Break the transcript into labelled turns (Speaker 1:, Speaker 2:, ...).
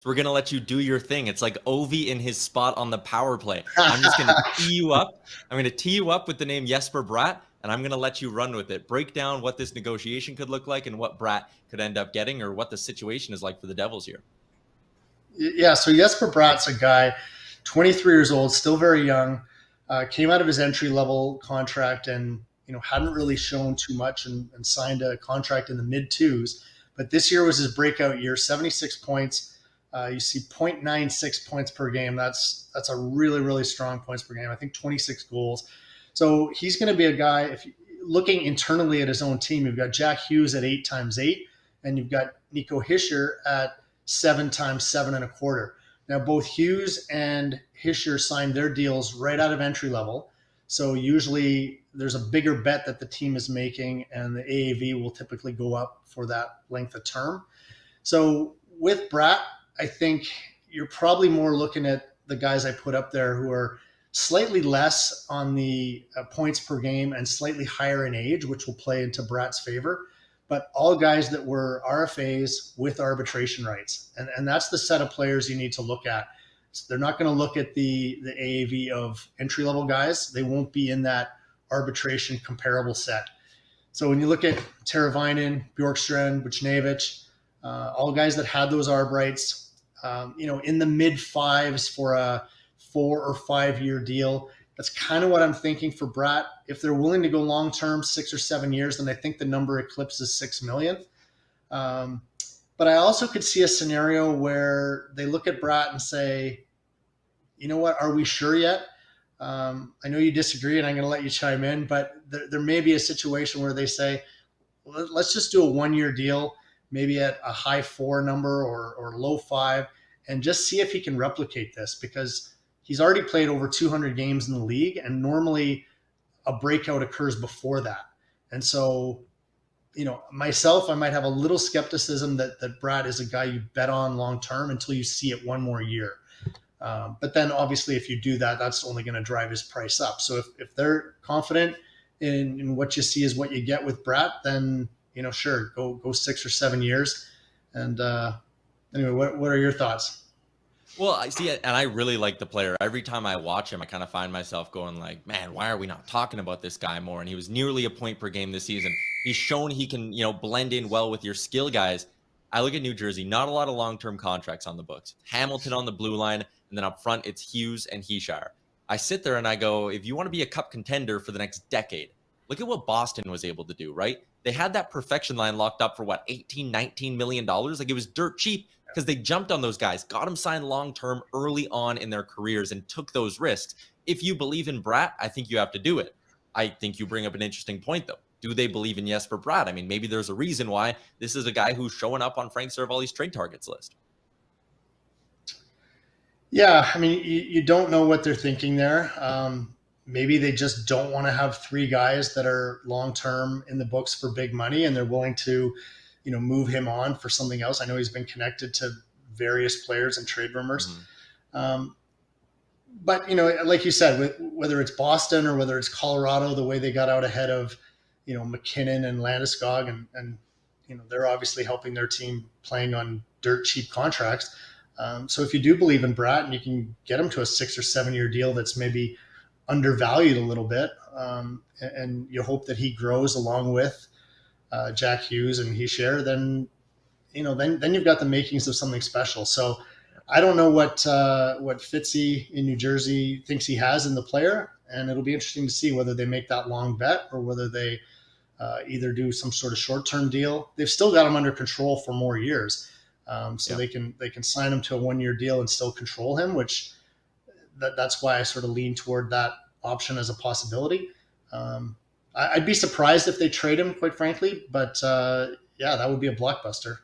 Speaker 1: We're going to let you do your thing. It's like Ovi in his spot on the power play. I'm just going to tee you up. I'm going to tee you up with the name Jesper Bratt, and I'm going to let you run with it. Break down what this negotiation could look like and what Bratt could end up getting, or what the situation is like for the Devils here.
Speaker 2: Yeah, so Jesper Bratt's a guy, 23 years old, still very young, came out of his entry level contract and hadn't really shown too much and signed a contract in the mid twos. But this year was his breakout year, 76 points. You see 0.96 points per game. That's a really, really strong points per game. I think 26 goals. So he's going to be a guy, if looking internally at his own team, you've got Jack Hughes at 8x8, and you've got Nico Hischier at 7x7.25. Now, both Hughes and Hischier signed their deals right out of entry level. So usually there's a bigger bet that the team is making, and the AAV will typically go up for that length of term. So with Bratt, I think you're probably more looking at the guys I put up there who are slightly less on the points per game and slightly higher in age, which will play into Bratt's favor. But all guys that were RFAs with arbitration rights. And that's the set of players you need to look at. So they're not going to look at the AAV of entry-level guys. They won't be in that arbitration comparable set. So when you look at Teravainen, Bjorkstrand, Buchnevich, all guys that had those arb rights, in the mid fives for a 4 or 5 year deal. That's kind of what I'm thinking for Bratt. If they're willing to go long term, 6 or 7 years, then I think the number eclipses 6 million. But I also could see a scenario where they look at Bratt and say, you know what, are we sure yet? I know you disagree, and I'm going to let you chime in, but there may be a situation where they say, let's just do a 1 year deal, maybe at a high 4 number or low 5, and just see if he can replicate this, because he's already played over 200 games in the league, and normally a breakout occurs before that. And so, myself, I might have a little skepticism that Bratt is a guy you bet on long term until you see it one more year. But then obviously if you do that, that's only going to drive his price up. So if they're confident in what you see is what you get with Bratt, then, sure, go 6 or 7 years. And anyway, what are your thoughts?
Speaker 1: Well, I see it, and I really like the player. Every time I watch him, I kind of find myself going like, man, why are we not talking about this guy more? And he was nearly a point per game this season. He's shown he can, blend in well with your skill guys. I look at New Jersey, not a lot of long-term contracts on the books. Hamilton on the blue line, and then up front, it's Hughes and Hischier. I sit there and I go, if you want to be a cup contender for the next decade, look at what Boston was able to do, right? They had that perfection line locked up for what, $18, $19 million? Like, it was dirt cheap because they jumped on those guys, got them signed long-term early on in their careers and took those risks. If you believe in Bratt, I think you have to do it. I think you bring up an interesting point, though. Do they believe in Jesper Bratt? I mean, maybe there's a reason why this is a guy who's showing up on Frank Seravalli's trade targets list.
Speaker 2: Yeah, I mean, you don't know what they're thinking there. Maybe they just don't want to have 3 guys that are long-term in the books for big money, and they're willing to, move him on for something else. I know he's been connected to various players and trade rumors. Mm-hmm. But, like you said, whether it's Boston or whether it's Colorado, the way they got out ahead of, McKinnon and Landeskog, and they're obviously helping their team playing on dirt cheap contracts. So if you do believe in Bratt and you can get him to a 6 or 7 year deal that's maybe undervalued a little bit, and you hope that he grows along with Jack Hughes and Hischier, then you've got the makings of something special. So I don't know what Fitzy in New Jersey thinks he has in the player, and it'll be interesting to see whether they make that long bet or whether they either do some sort of short-term deal. They've still got him under control for more years, so they can sign him to a 1 year deal and still control him, which that's why I sort of lean toward that option as a possibility. I'd be surprised if they trade him, quite frankly, but that would be a blockbuster.